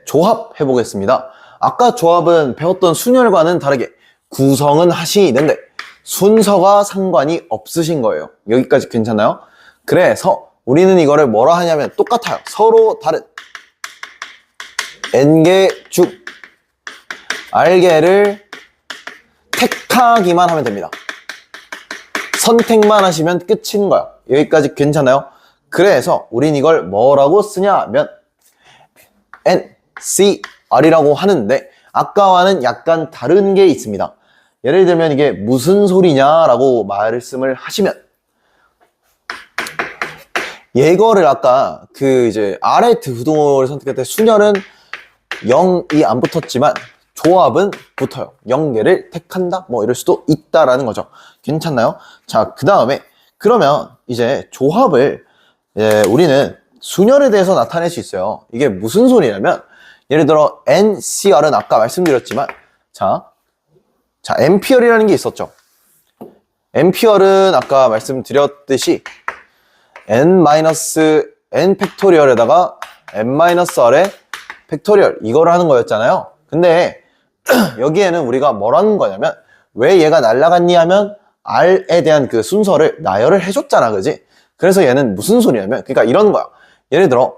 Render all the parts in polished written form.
조합 해보겠습니다. 아까 조합은 배웠던 순열과는 다르게 구성은 하시는데 순서가 상관이 없으신 거예요. 여기까지 괜찮나요? 그래서 우리는 이거를 뭐라 하냐면 똑같아요. 서로 다른 N개 중 R개를 택하기만 하면 됩니다. 선택만 하시면 끝인 거야. 여기까지 괜찮아요? 그래서 우린 이걸 뭐라고 쓰냐면 NCR이라고 하는데 아까와는 약간 다른 게 있습니다. 예를 들면 이게 무슨 소리냐라고 말씀을 하시면 예거를 아까 이제 아래 부동호를 선택할 때 순열은 0이 안 붙었지만 조합은 붙어요. 0개를 택한다? 뭐 이럴 수도 있다라는 거죠. 괜찮나요? 자, 그 다음에 그러면 이제 조합을 우리는 순열에 대해서 나타낼 수 있어요. 이게 무슨 소리냐면 예를 들어 NCR은 아까 말씀드렸지만 자 앰피어이라는 게 있었죠. 앰피어는 아까 말씀드렸듯이 N 팩토리얼에다가 N-R의 팩토리얼 이거를 하는 거였잖아요. 근데 여기에는 우리가 뭐라는 거냐면 왜 얘가 날아갔니 하면 R에 대한 그 순서를 나열을 해줬잖아, 그지? 그래서 얘는 무슨 소리냐면 그러니까 이런 거야. 예를 들어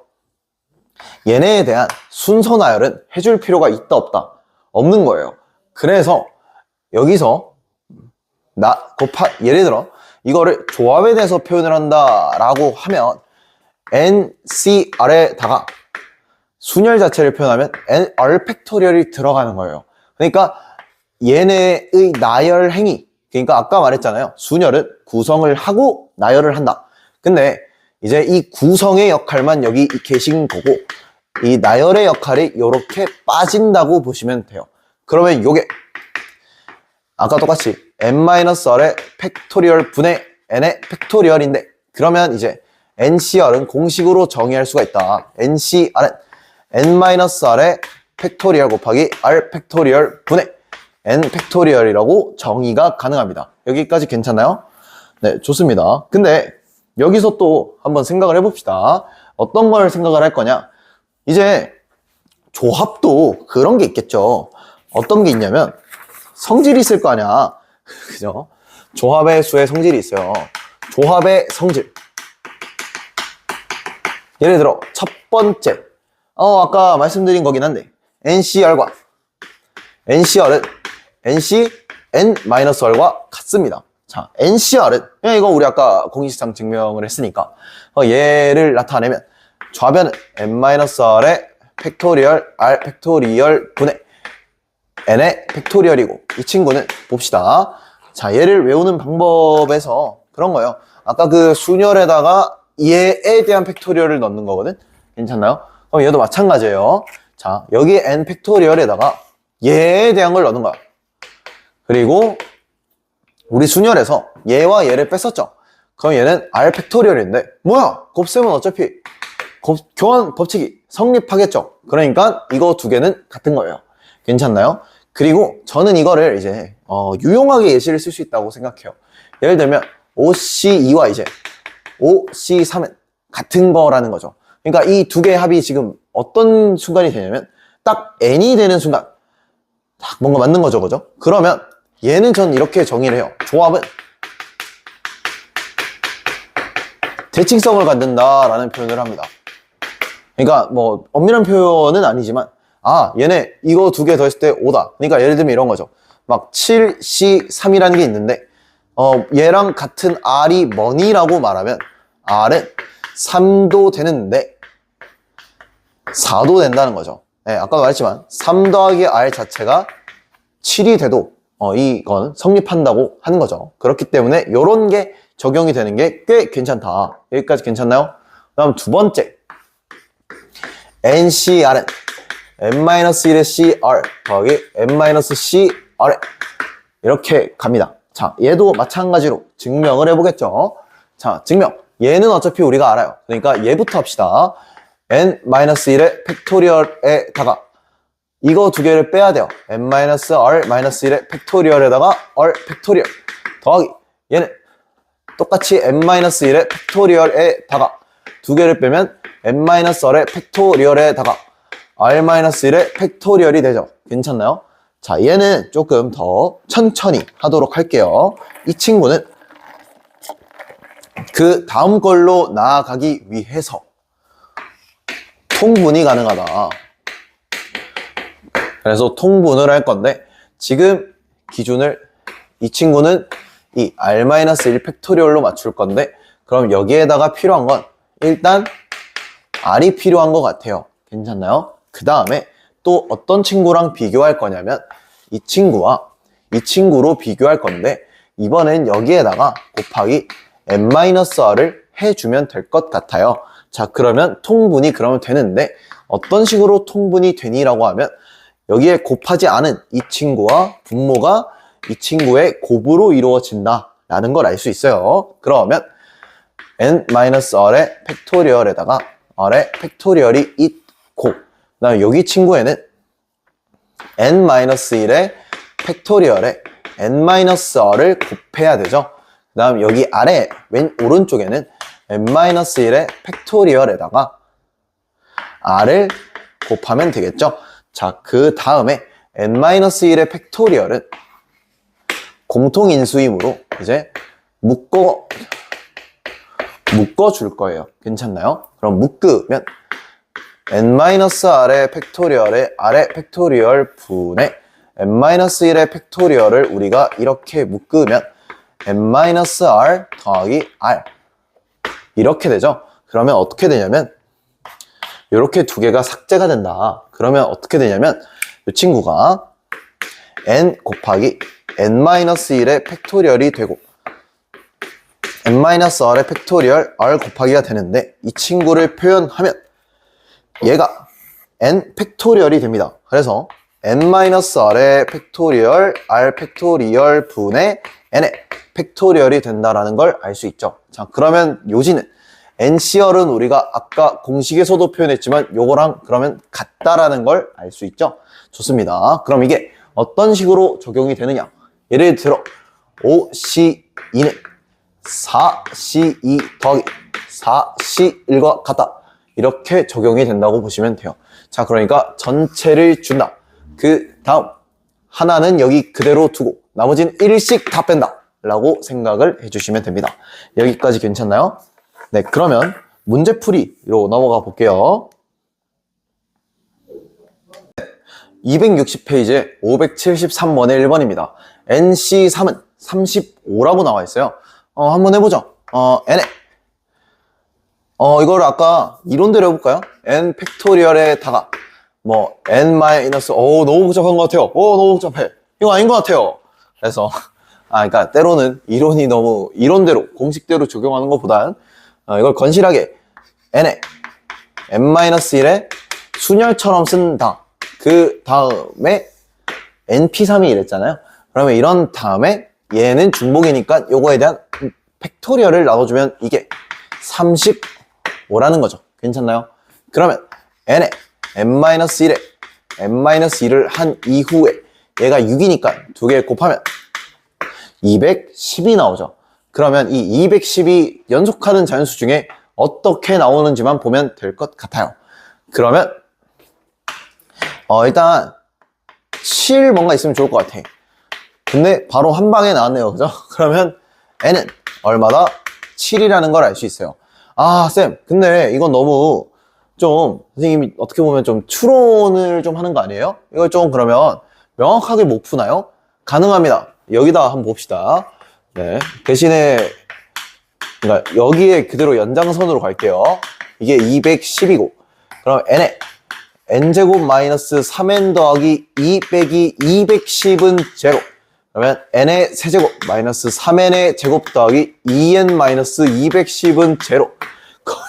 얘네에 대한 순서 나열은 해줄 필요가 있다 없다? 없는 거예요. 그래서 여기서 예를 들어 이거를 조합에 대해서 표현을 한다라고 하면 NCR에다가 순열 자체를 표현하면 NR 팩토리얼이 들어가는 거예요. 그러니까 얘네의 나열 행위, 그러니까 아까 말했잖아요. 순열은 구성을 하고 나열을 한다. 근데 이제 이 구성의 역할만 여기 계신 거고 이 나열의 역할이 이렇게 빠진다고 보시면 돼요. 그러면 요게 아까 똑같이 N-R의 팩토리얼 분의 N의 팩토리얼인데 그러면 이제 NCR은 공식으로 정의할 수가 있다. NCR은 N-R의 팩토리얼 곱하기 R 팩토리얼 분의 N 팩토리얼이라고 정의가 가능합니다. 여기까지 괜찮나요? 네, 좋습니다. 근데 여기서 또 한번 생각을 해봅시다. 어떤 걸 생각을 할 거냐? 이제 조합도 그런 게 있겠죠. 어떤 게 있냐면 성질이 있을 거 아니야. 그죠? 조합의 수의 성질이 있어요. 조합의 성질. 예를 들어 첫 번째 아까 말씀드린 거긴 한데 NCR과 NCR은 NC N-R과 같습니다. 자, NCR은 이거 우리 아까 공식상 증명을 했으니까 얘를 나타내면 좌변은 N-R의 팩토리얼 R 팩토리얼 분의 N의 팩토리얼이고 이 친구는 봅시다. 자, 얘를 외우는 방법에서 그런 거예요. 아까 그 순열에다가 얘에 대한 팩토리얼을 넣는 거거든. 괜찮나요? 그럼 얘도 마찬가지예요. 자, 여기 N 팩토리얼에다가 얘에 대한 걸 넣는 거야. 그리고 우리 순열에서 얘와 얘를 뺐었죠. 그럼 얘는 R 팩토리얼인데 뭐야? 곱셈은 어차피 교환 법칙이 성립하겠죠. 그러니까 이거 두 개는 같은 거예요. 괜찮나요? 그리고 저는 이거를 이제 유용하게 예시를 쓸 수 있다고 생각해요. 예를 들면 OC2와 이제 OC3은 같은 거라는 거죠. 그러니까 이 두 개의 합이 지금 어떤 순간이 되냐면 딱 N이 되는 순간 딱 뭔가 맞는 거죠, 그죠? 그러면 얘는 전 이렇게 정의를 해요. 조합은 대칭성을 갖는다라는 표현을 합니다. 그러니까 뭐 엄밀한 표현은 아니지만 얘네 이거 두 개 더했을 때 5다. 그러니까 예를 들면 이런 거죠. 막 7C3이라는 게 있는데 얘랑 같은 R이 뭐니라고 말하면 R은 3도 되는데 4도 된다는 거죠. 네, 아까도 말했지만 3 더하기 R 자체가 7이 돼도 이건 성립한다고 하는 거죠. 그렇기 때문에 이런 게 적용이 되는 게 꽤 괜찮다. 여기까지 괜찮나요? 다음 두 번째 NCR은 N-1의 CR 더하기 N-CR에 이렇게 갑니다. 자, 얘도 마찬가지로 증명을 해보겠죠. 자, 증명. 얘는 어차피 우리가 알아요. 그러니까 얘부터 합시다. N-1의 팩토리얼에다가 이거 두 개를 빼야 돼요. N-R-1의 팩토리얼에다가 R 팩토리얼 더하기 얘는 똑같이 N-1의 팩토리얼에다가 두 개를 빼면 N-R의 팩토리얼에다가 R-1의 팩토리얼이 되죠. 괜찮나요? 자, 얘는 조금 더 천천히 하도록 할게요. 이 친구는 그 다음 걸로 나아가기 위해서 통분이 가능하다. 그래서 통분을 할 건데 지금 기준을 이 친구는 이 R-1 팩토리얼로 맞출 건데 그럼 여기에다가 필요한 건 일단 R이 필요한 것 같아요. 괜찮나요? 그 다음에 또 어떤 친구랑 비교할 거냐면 이 친구와 이 친구로 비교할 건데 이번엔 여기에다가 곱하기 n-r을 해주면 될 것 같아요. 자, 그러면 통분이 그러면 되는데 어떤 식으로 통분이 되니라고 하면 여기에 곱하지 않은 이 친구와 분모가 이 친구의 곱으로 이루어진다 라는 걸 알 수 있어요. 그러면 n-r의 팩토리얼에다가 r의 팩토리얼이 있고 그 다음에 여기 친구에는 n-1의 팩토리얼에 n-r을 곱해야 되죠. 그 다음 여기 아래 왼 오른쪽에는 n-1의 팩토리얼에다가 r을 곱하면 되겠죠. 자, 그 다음에 n-1의 팩토리얼은 공통인수이므로 이제 묶어 줄 거예요. 괜찮나요? 그럼 묶으면 n-r의 팩토리얼에 r의 팩토리얼 분의 n-1의 팩토리얼을 우리가 이렇게 묶으면 n-r 더하기 r 이렇게 되죠. 그러면 어떻게 되냐면 이렇게 두 개가 삭제가 된다. 그러면 어떻게 되냐면 이 친구가 n 곱하기 n-1의 팩토리얼이 되고 n-r의 팩토리얼 r 곱하기가 되는데 이 친구를 표현하면 얘가 n 팩토리얼이 됩니다. 그래서 n-r의 팩토리얼 r 팩토리얼 분의 n의 팩토리얼이 된다라는 걸 알 수 있죠. 자, 그러면 요지는 NCR은 우리가 아까 공식에서도 표현했지만 요거랑 그러면 같다라는 걸 알 수 있죠. 좋습니다. 그럼 이게 어떤 식으로 적용이 되느냐. 예를 들어 5C2는 4C2 더하기 4C1과 같다. 이렇게 적용이 된다고 보시면 돼요. 자, 그러니까 전체를 준다. 그 다음 하나는 여기 그대로 두고 나머지는 1씩 다 뺀다 라고 생각을 해주시면 됩니다. 여기까지 괜찮나요? 네, 그러면 문제풀이로 넘어가 볼게요. 260페이지에 573번의 1번입니다. NC3은 35라고 나와 있어요. 한번 해보죠. n에 이거를 아까 이론대로 해볼까요? n 팩토리얼에다가 뭐 n 마이너스 너무 복잡한 것 같아요. 너무 복잡해. 이거 아닌 것 같아요. 그래서 그러니까 때로는 이론이 너무 이론대로 공식대로 적용하는 것보단 이걸 건실하게 n에 n-1의 순열처럼 쓴다. 그 다음에 np3이 이랬잖아요. 그러면 이런 다음에 얘는 중복이니까 요거에 대한 팩토리얼을 나눠주면 이게 35라는 거죠. 괜찮나요? 그러면 n에 n-1에 n-1을 한 이후에 얘가 6이니까 두 개 곱하면 210이 나오죠. 그러면 이 210이 연속하는 자연수 중에 어떻게 나오는지만 보면 될 것 같아요. 그러면 일단 7 뭔가 있으면 좋을 것 같아. 근데 바로 한 방에 나왔네요. 그죠? 그러면 n은 얼마다? 7이라는 걸 알 수 있어요. 쌤, 근데 이건 너무 좀 선생님이 어떻게 보면 좀 추론을 좀 하는 거 아니에요? 이걸 좀 그러면 명확하게 못 푸나요? 가능합니다. 여기다 한번 봅시다. 네, 대신에 그러니까 여기에 그대로 연장선으로 갈게요. 이게 210이고 그럼 n에 n제곱 마이너스 3n 더하기 2 빼기 210은 제로. 그러면 n의 세제곱 마이너스 3n의 제곱 더하기 2n 마이너스 210은 제로.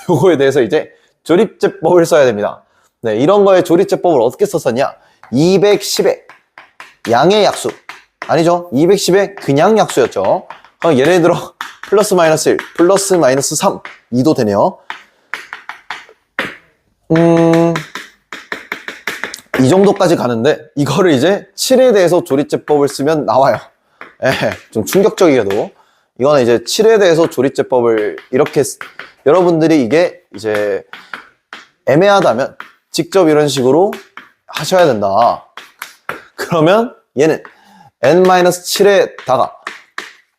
요거에 대해서 이제 조립제법을 써야 됩니다. 네, 이런 거에 조립제법을 어떻게 썼었냐? 210의 양의 약수 아니죠? 210의 그냥 약수였죠. 그럼 예를 들어 플러스 마이너스 1, 플러스 마이너스 3, 2도 되네요. 이 정도까지 가는데 이거를 이제 7에 대해서 조립제법을 쓰면 나와요. 좀 충격적이게도 이거는 이제 7에 대해서 조립제법을 이렇게 여러분들이 이게 이제 애매하다면 직접 이런 식으로 하셔야 된다. 그러면 얘는 n-7에다가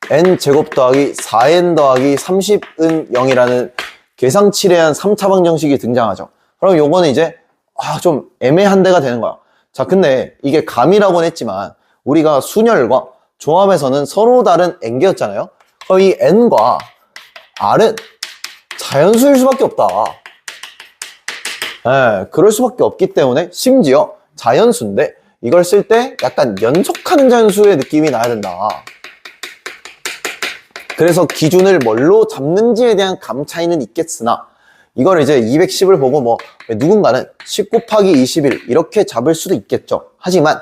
n제곱 더하기 4n 더하기 30은 0이라는 계상치레한 3차 방정식이 등장하죠. 그럼 요거는 이제 좀 애매한 데가 되는 거야. 자, 근데 이게 감이라고는 했지만 우리가 순열과 조합에서는 서로 다른 n개였잖아요. 그럼 이 n과 r은 자연수일 수밖에 없다. 그럴 수밖에 없기 때문에 심지어 자연수인데 이걸 쓸 때 약간 연속하는 자연수의 느낌이 나야 된다. 그래서 기준을 뭘로 잡는지에 대한 감 차이는 있겠으나 이걸 이제 210을 보고 뭐 누군가는 10 곱하기 21 이렇게 잡을 수도 있겠죠. 하지만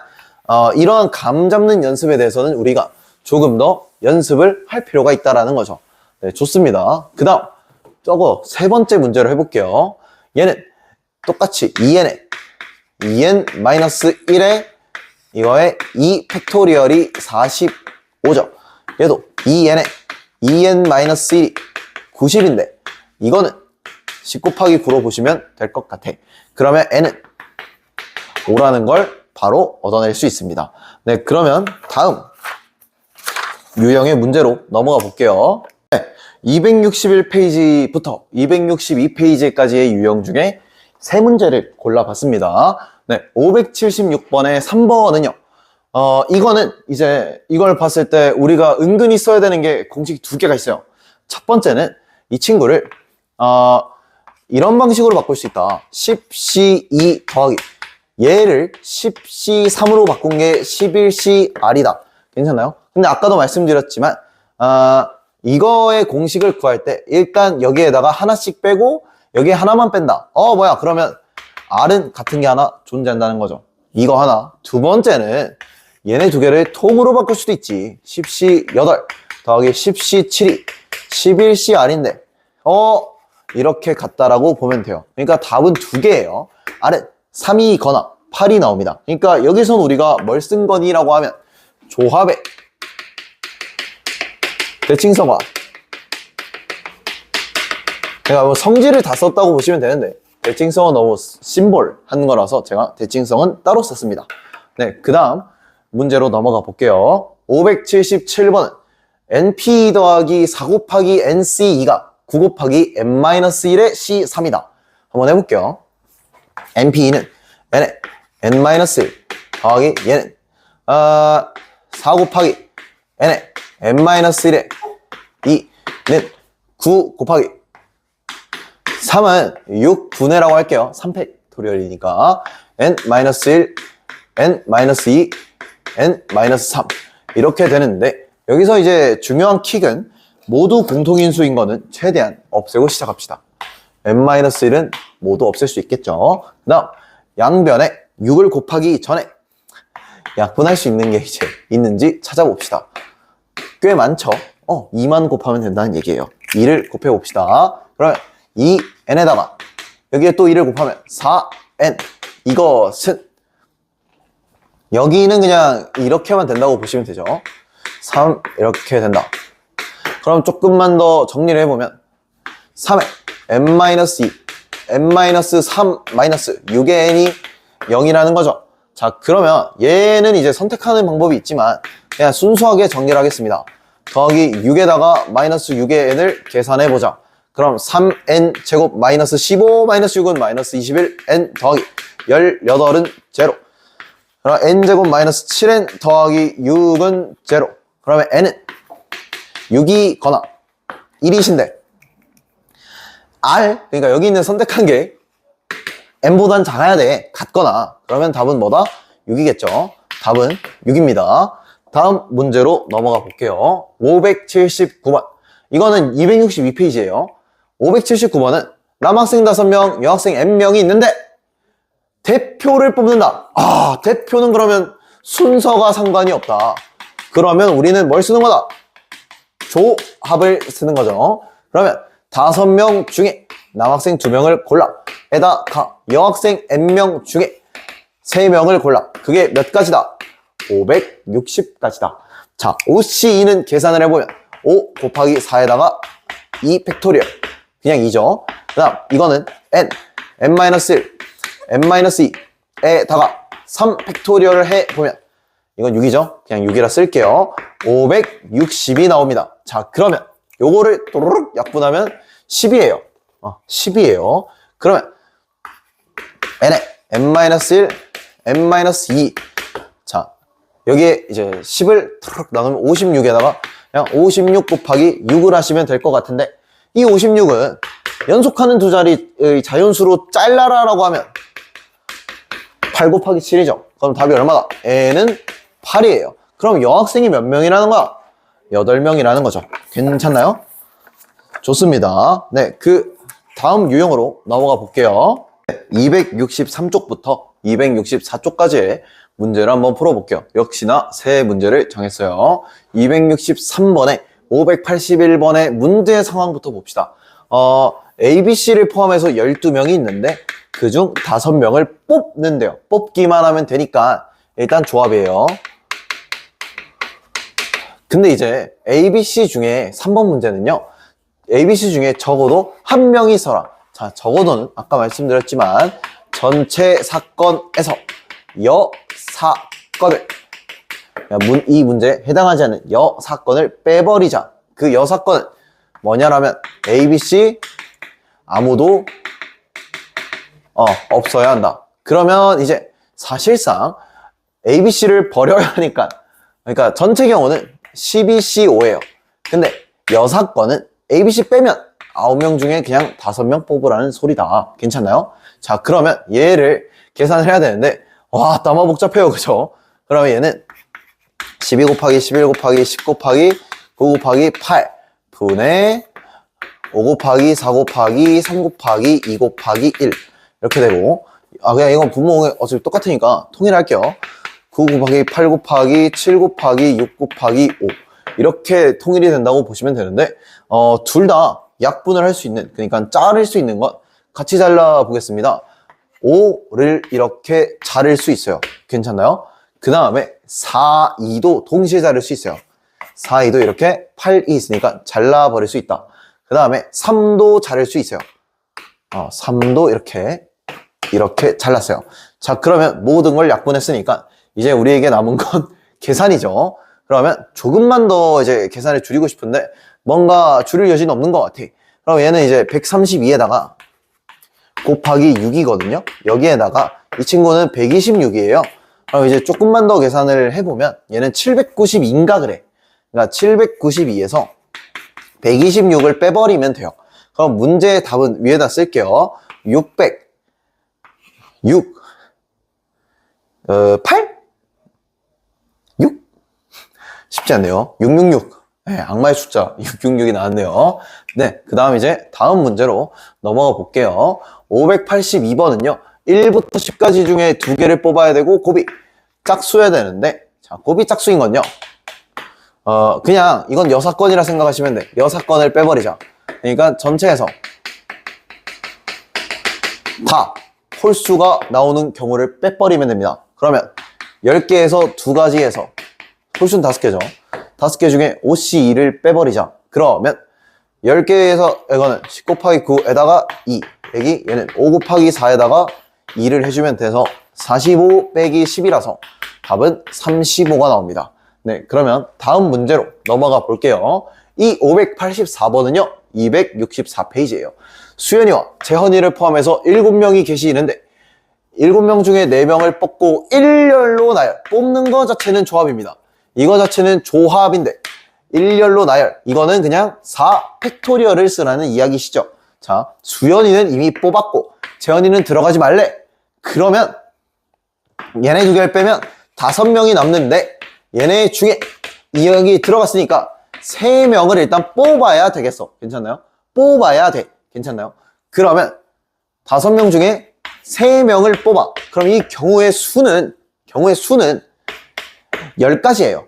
이러한 감 잡는 연습에 대해서는 우리가 조금 더 연습을 할 필요가 있다라는 거죠. 네, 좋습니다. 그 다음 저거 세 번째 문제로 해볼게요. 얘는 똑같이 2n-1에 이거의 2 팩토리얼이 45죠. 얘도 2n에 2n-1이 90인데 이거는 10 곱하기 9로 보시면 될 것 같아. 그러면 n은 5라는 걸 바로 얻어낼 수 있습니다. 네, 그러면 다음 유형의 문제로 넘어가 볼게요. 네, 261페이지부터 262페이지까지의 유형 중에 세 문제를 골라봤습니다. 네, 576번의 3번은요. 이거는 이제 이걸 봤을 때 우리가 은근히 써야 되는 게 공식 두 개가 있어요. 첫 번째는 이 친구를 이런 방식으로 바꿀 수 있다. 10C2 더하기 얘를 10C3으로 바꾼 게 11CR이다. 괜찮나요? 근데 아까도 말씀드렸지만 이거의 공식을 구할 때 일단 여기에다가 하나씩 빼고 여기에 하나만 뺀다. 뭐야 그러면 R은 같은 게 하나 존재한다는 거죠. 이거 하나. 두 번째는 얘네 두 개를 통으로 바꿀 수도 있지. 10C8 더하기 10C7이 11CR인데 이렇게 같다라고 보면 돼요. 그러니까 답은 두 개예요. R은 3이거나 8이 나옵니다. 그러니까 여기선 우리가 뭘 쓴 거니라고 하면 조합의 대칭성과 제가 뭐 성질을 다 썼다고 보시면 되는데 대칭성은 너무 심볼 하는 거라서 제가 대칭성은 따로 썼습니다. 네, 그 다음 문제로 넘어가 볼게요. 577번은 np 더하기 4 곱하기 nc2가 9 곱하기 n-1의 c3이다. 한번 해볼게요. np는 n에 n-1 더하기 얘는 4 곱하기 n에 n-1의 2는 9 곱하기 3은 6분해라고 할게요. 3팩토리얼이니까 n-1, n-2, n-3 이렇게 되는데 여기서 이제 중요한 킥은 모두 공통인수인 거는 최대한 없애고 시작합시다. n-1은 모두 없앨 수 있겠죠. 그 다음 양변에 6을 곱하기 전에 약분할 수 있는 게 이제 있는지 찾아봅시다. 꽤 많죠. 2만 곱하면 된다는 얘기예요. 2를 곱해봅시다. 그러면 2n에다가 여기에 또 2를 곱하면 4n. 이것은 여기는 그냥 이렇게만 된다고 보시면 되죠. 3 이렇게 된다. 그럼 조금만 더 정리를 해보면 3에 n-2 n-3 6의 n이 0이라는 거죠. 자, 그러면 얘는 이제 선택하는 방법이 있지만 그냥 순수하게 정리를 하겠습니다. 더하기 6에다가 마이너스 6의 n을 계산해보자. 그럼 3n 제곱 마이너스 15 마이너스 6은 마이너스 21 n 더하기 18은 제로. 그럼 n 제곱 마이너스 7n 더하기 6은 제로. 그러면 n은 6이거나 1이신데 r, 그러니까 여기 있는 선택한 게 n보단 작아야 돼. 같거나. 그러면 답은 뭐다? 6이겠죠. 답은 6입니다. 다음 문제로 넘어가 볼게요. 579번. 이거는 262페이지예요. 579번은 남학생 5명, 여학생 n명이 있는데 대표를 뽑는다. 대표는 그러면 순서가 상관이 없다. 그러면 우리는 뭘 쓰는 거다? 조합을 쓰는 거죠. 그러면 5명 중에 남학생 2명을 골라. 에다가 여학생 n명 중에 3명을 골라. 그게 몇 가지다? 560가지다. 자, OC2는 계산을 해보면 5 곱하기 4에다가 2 팩토리얼. 그냥 2죠. 그 다음 이거는 n-1 n-2에다가 3 팩토리얼을 해보면 이건 6이죠. 그냥 6이라 쓸게요. 560이 나옵니다. 자, 그러면 요거를 또르륵 약분하면 10이에요. 10이에요. 그러면 n에 n-1, n-2. 자, 여기에 이제 10을 뚜룩 나누면 56에다가 그냥 56 곱하기 6을 하시면 될 것 같은데, 이 56은 연속하는 두 자리의 자연수로 잘라라라고 하면 8 곱하기 7이죠. 그럼 답이 얼마다? n은 8이에요. 그럼 여학생이 몇 명이라는 거야? 8명이라는 거죠. 괜찮나요? 좋습니다. 네, 그 다음 유형으로 넘어가 볼게요. 263쪽부터 264쪽까지의 문제를 한번 풀어볼게요. 역시나 세 문제를 정했어요. 263번에 581번의 문제 상황부터 봅시다. ABC를 포함해서 12명이 있는데 그중 5명을 뽑는데요. 뽑기만 하면 되니까 일단 조합이에요. 근데 이제 ABC 중에 3번 문제는요, ABC 중에 적어도 한 명이 있어라. 자, 적어도는 아까 말씀드렸지만 전체 사건에서 여사건을, 이 문제에 해당하지 않는 여사건을 빼버리자. 그 여사건은 뭐냐라면 ABC 아무도 없어야 한다. 그러면 이제 사실상 ABC를 버려야 하니까, 그러니까 전체 경우는 12C5예요. 근데 여사건은 ABC 빼면 9명 중에 그냥 5명 뽑으라는 소리다. 괜찮나요? 자, 그러면 얘를 계산을 해야 되는데, 와, 너무 복잡해요. 그죠? 그러면 얘는 12 곱하기 11 곱하기 10 곱하기 9 곱하기 8 분의 5 곱하기 4 곱하기 3 곱하기 2 곱하기 1 이렇게 되고, 그냥 이건 분모가 어차피 똑같으니까 통일할게요. 9 곱하기 8 곱하기 7 곱하기 6 곱하기 5 이렇게 통일이 된다고 보시면 되는데, 둘 다 약분을 할 수 있는, 그러니까 자를 수 있는 건 같이 잘라 보겠습니다. 5를 이렇게 자를 수 있어요. 괜찮나요? 그 다음에 4, 2도 동시에 자를 수 있어요. 4, 2도 이렇게 8이 있으니까 잘라버릴 수 있다. 그 다음에 3도 자를 수 있어요. 3도 이렇게 잘랐어요. 자, 그러면 모든 걸 약분했으니까 이제 우리에게 남은 건 계산이죠. 그러면 조금만 더 이제 계산을 줄이고 싶은데 뭔가 줄일 여지는 없는 것 같아. 그럼 얘는 이제 132에다가 곱하기 6이거든요. 여기에다가 이 친구는 126이에요. 그럼 이제 조금만 더 계산을 해보면 얘는 792인가 그래. 그러니까 792에서 126을 빼버리면 돼요. 그럼 문제의 답은 위에다 쓸게요. 8? 6? 쉽지 않네요. 666. 네, 악마의 숫자 666이 나왔네요. 네, 그 다음 이제 다음 문제로 넘어가 볼게요. 582번은요 1부터 10까지 중에 2개를 뽑아야 되고 곱이 짝수여야 되는데, 자, 곱이 짝수인 건요, 그냥 이건 여사건이라 생각하시면 돼. 여사건을 빼버리자. 그러니까 전체에서 다 홀수가 나오는 경우를 빼버리면 됩니다. 그러면 10개에서 2가지에서 홀수는 5개죠. 5개 중에 5C2를 빼버리자. 그러면 10개에서 이거는 10 곱하기 9에다가 2 빼기 얘는 5 곱하기 4에다가 2를 해주면 돼서 45 빼기 10이라서 답은 35가 나옵니다. 네, 그러면 다음 문제로 넘어가 볼게요. 이 584번은요 264페이지예요. 수연이와 재헌이를 포함해서 7명이 계시는데 7명 중에 4명을 뽑고 일렬로 나열. 뽑는 거 자체는 조합입니다. 이거 자체는 조합인데 일렬로 나열, 이거는 그냥 4 팩토리얼을 쓰라는 이야기시죠. 자, 수연이는 이미 뽑았고 재헌이는 들어가지 말래. 그러면 얘네 2개를 빼면 5명이 남는데 얘네 중에 여기 들어갔으니까 3명을 일단 뽑아야 되겠어. 괜찮나요? 뽑아야 돼. 괜찮나요? 그러면 5명 중에 3명을 뽑아. 그럼 이 경우의 수는 10가지예요.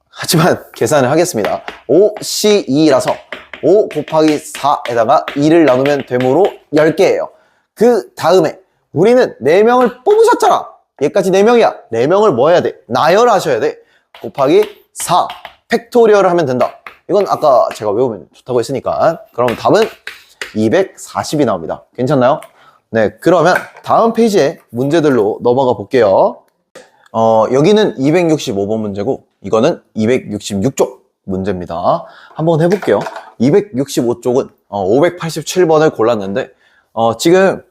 하지만 계산을 하겠습니다. 5C2라서 5 곱하기 4에다가 2를 나누면 되므로 10개예요. 그 다음에 우리는 4명을 뽑으셨잖아. 얘까지 4명이야. 4명을 뭐 해야 돼? 나열하셔야 돼. 곱하기 4 팩토리얼을 하면 된다. 이건 아까 제가 외우면 좋다고 했으니까. 그럼 답은 240이 나옵니다. 괜찮나요? 네, 그러면 다음 페이지의 문제들로 넘어가 볼게요. 여기는 265번 문제고 이거는 266쪽 문제입니다. 한번 해볼게요. 265쪽은 587번을 골랐는데 지금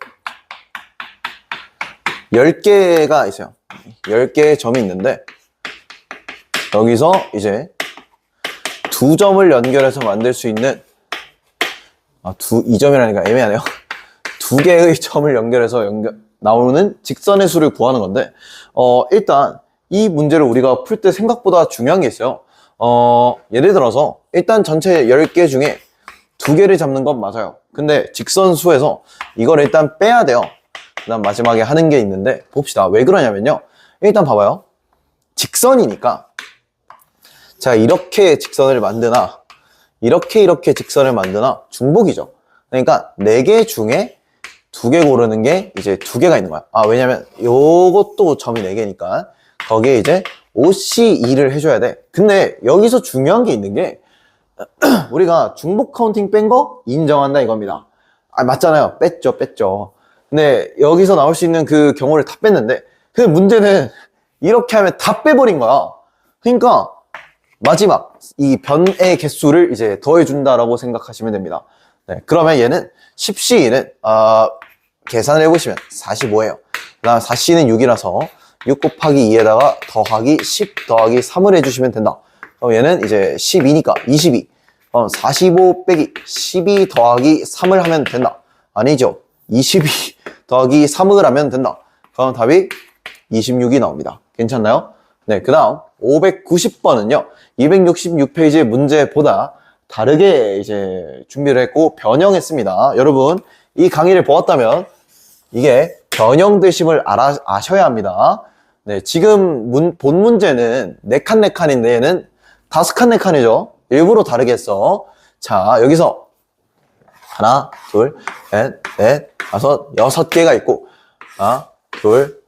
10개가 있어요. 10개의 점이 있는데 여기서 이제 두 점을 연결해서 만들 수 있는 이 점이라니까 애매하네요. 두 개의 점을 연결해서 나오는 직선의 수를 구하는 건데 일단 이 문제를 우리가 풀 때 생각보다 중요한 게 있어요. 예를 들어서 일단 전체 10개 중에 2개를 잡는 건 맞아요. 근데 직선수에서 이걸 일단 빼야 돼요. 그 다음 마지막에 하는 게 있는데 봅시다. 왜 그러냐면요, 일단 봐봐요. 직선이니까 자, 이렇게 직선을 만드나 이렇게 직선을 만드나 중복이죠. 그러니까 4개 중에 2개 고르는 게 이제 2개가 있는 거야. 왜냐면 요것도 점이 4개니까 거기에 이제 OC2를 해줘야 돼. 근데 여기서 중요한 게 있는 게 우리가 중복 카운팅 뺀 거 인정한다 이겁니다. 맞잖아요. 뺐죠. 근데 여기서 나올 수 있는 그 경우를 다 뺐는데 그 문제는 이렇게 하면 다 빼버린 거야. 그러니까 마지막 이 변의 개수를 이제 더해준다라고 생각하시면 됩니다. 네, 그러면 얘는 10C는 계산을 해보시면 45예요. 그 다음 4C는 6이라서 6 곱하기 2에다가 더하기 10 더하기 3을 해주시면 된다. 그럼 얘는 이제 12니까 22. 45 빼기 12 더하기 3을 하면 된다. 아니죠. 22 더하기 3을 하면 된다. 그럼 답이 26이 나옵니다. 괜찮나요? 네, 그 다음 590번은요 266페이지 문제보다 다르게 이제 준비를 했고 변형했습니다. 여러분 이 강의를 보았다면 이게 변형되심을 아셔야 합니다. 네, 지금 본 문제는 4칸 4칸인데 얘는 5칸 4칸이죠. 일부러 다르게 했어. 자, 여기서 하나, 둘, 넷, 다섯, 6개가 있고 하나, 둘,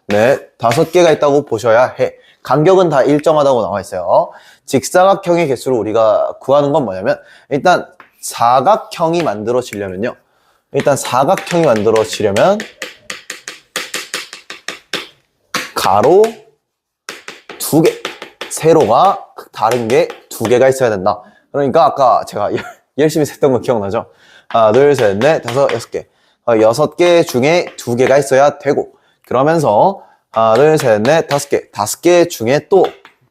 넷, 5개가 있다고 보셔야 해. 간격은 다 일정하다고 나와 있어요. 직사각형의 개수를 우리가 구하는 건 뭐냐면 일단 사각형이 만들어지려면 가로 2개, 세로가 다른 게 2개가 있어야 된다. 그러니까 아까 제가 열심히 셌던 거 기억나죠? 하나, 둘, 셋, 넷, 다섯, 6개. 6개 중에 2개가 있어야 되고 그러면서 하나, 둘, 셋, 넷, 5개. 5개 중에 또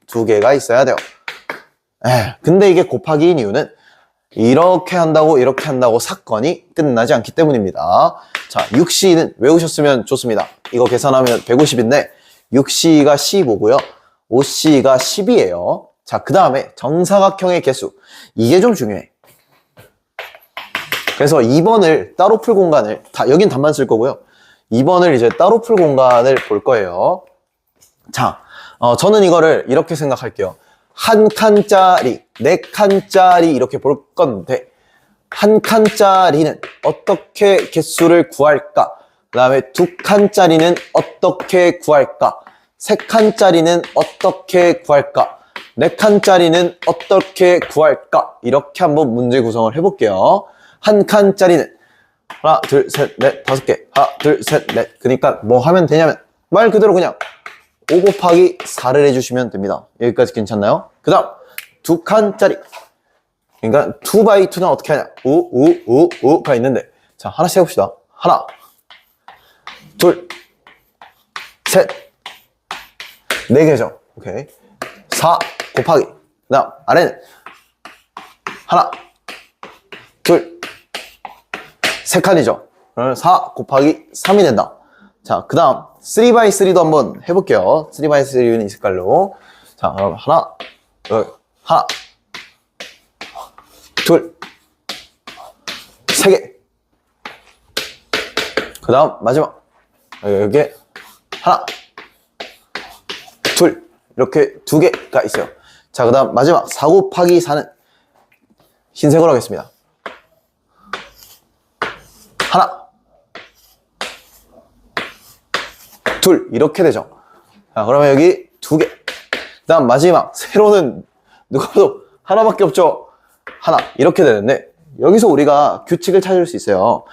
2개가 있어야 돼요. 근데 이게 곱하기인 이유는 이렇게 한다고 사건이 끝나지 않기 때문입니다. 자, 6C는 외우셨으면 좋습니다. 이거 계산하면 150인데 6C가 15고요. 5C가 10이에요. 자, 그 다음에 정사각형의 개수. 이게 좀 중요해. 그래서 2번을 따로 풀 공간을 여긴 답만 쓸 거고요. 2번을 이제 따로 풀 공간을 볼 거예요. 자, 저는 이거를 이렇게 생각할게요. 한 칸짜리, 4칸짜리 이렇게 볼 건데 한 칸짜리는 어떻게 개수를 구할까? 그 다음에 2칸짜리는 어떻게 구할까? 3칸짜리는 어떻게 구할까? 4칸짜리는 어떻게 구할까? 이렇게 한번 문제 구성을 해볼게요. 한 칸짜리는 하나, 둘, 셋, 넷, 5개. 하나, 둘, 셋, 넷. 그러니까 뭐 하면 되냐면 말 그대로 그냥 5 곱하기 4를 해주시면 됩니다. 여기까지 괜찮나요? 그 다음 2칸짜리. 그러니까 2x2는 어떻게 하냐? 5가 있는데 자, 하나씩 해봅시다. 하나, 둘, 셋, 4개죠. 오케이. 4 곱하기. 그 다음 아래는 하나, 둘, 3칸이죠. 그러면 4 곱하기 3이 된다. 자, 그 다음 3x3도 한번 해볼게요. 3x3는 있을 걸로. 자, 그럼 하나, 둘, 3개. 그 다음 마지막 여기 하나, 둘, 이렇게 2개가 있어요. 자, 그 다음 마지막 4 곱하기 4는 흰색으로 하겠습니다. 하나, 둘, 이렇게 되죠. 자, 그러면 여기 2개. 그 다음 마지막 세로는 누가 봐도 하나밖에 없죠. 하나, 이렇게 되는데 여기서 우리가 규칙을 찾을 수 있어요.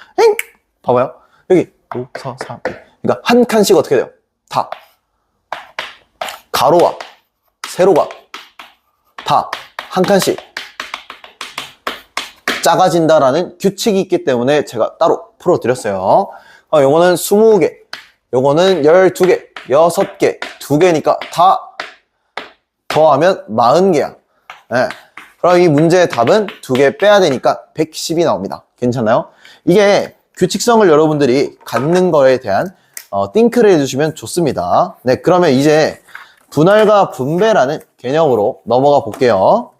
봐봐요. 여기 5, 4, 3. 그러니까 한 칸씩 어떻게 돼요? 다. 가로와 세로가 다 한 칸씩 작아진다라는 규칙이 있기 때문에 제가 따로 풀어드렸어요. 요거는 20개, 요거는 12개, 6개, 2개니까 다 더하면 40개야. 네. 그럼 이 문제의 답은 2개 빼야 되니까 110이 나옵니다. 괜찮나요? 이게 규칙성을 여러분들이 갖는 거에 대한 띵크를 해주시면 좋습니다. 네, 그러면 이제 분할과 분배라는 개념으로 넘어가 볼게요.